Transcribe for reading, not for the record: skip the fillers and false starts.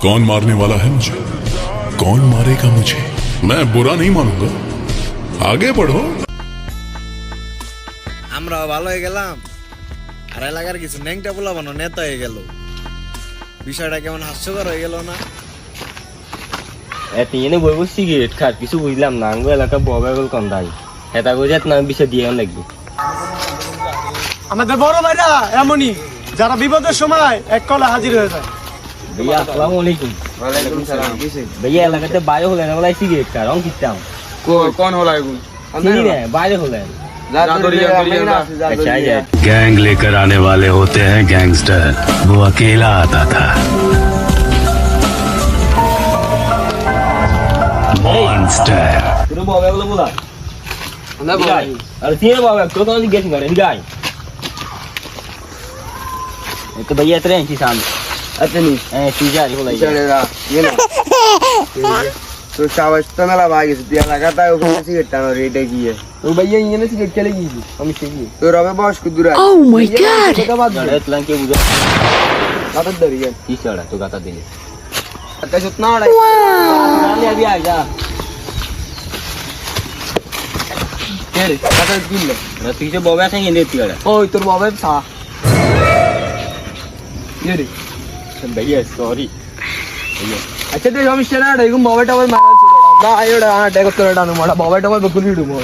कौन मारने वाला है मुझे, कौन मारेगा मुझे? मैं बुरा नहीं मानूंगा, आगे बढ़ो। আমরা ভালো হয়ে গেলাম আর এলাকার কিছু ন্যাংটা পোলা বানো নেতা হয়ে গেল। বিষয়টা কেমন হাস্যকর হয়ে গেল না? এত এনে বই বসছি সিগারেট খাট কিছু বুঝলাম না। আঙ্গু এলাকা ববা গেল কম দাই হেতা করে না বিষয় দিয়ে লাগবে। আমাদের বড় ভাইরা এমনই, যারা বিপদের সময় এক কলে হাজির হয়ে যায়। भैया अस्सलाम वालेकुम। वालेकुम सलाम। भैया এলাকাতে বাইরে হলেন ওলা সিগারেট খাট রং কিতাম कौन होला है চিনি না বাইরে হলেন। अच्छा है गैंग लेकर आने वाले होते हैं गैंगस्टर, वो अकेला आता था। मॉन्स्टर तुम बॉबे वाला बोला ना भाई अरे तीन बॉबे तो कौन सी गेस करे गाय तो भैया इतने हैं किसान अतनी ए सीजा ही बोला चलेगा ये ना तो सावस्ता मेला भागी से दिया लगाता है ऊपर से गिरता है रेट की है तो भैया ये ना सिगरेट चलेगी हम चाहिए तो रवे बॉस को दूर Oh my god! अरे इतना के बुझा गाता दरिया की चढ़ा तो गाता देने आता जितना आड़ा ले अभी आ जा तेरे गाता किल मैं पीछे बॉबे से ही देती है ओ तोर बाबा था ये रे भैया सॉरी अच्छा तो हम इश्तेना देखो बाबा टावर मारा ना आयोड़ा हां डेको तोड़ा ना मारा बाबा टावर बकुली डुमो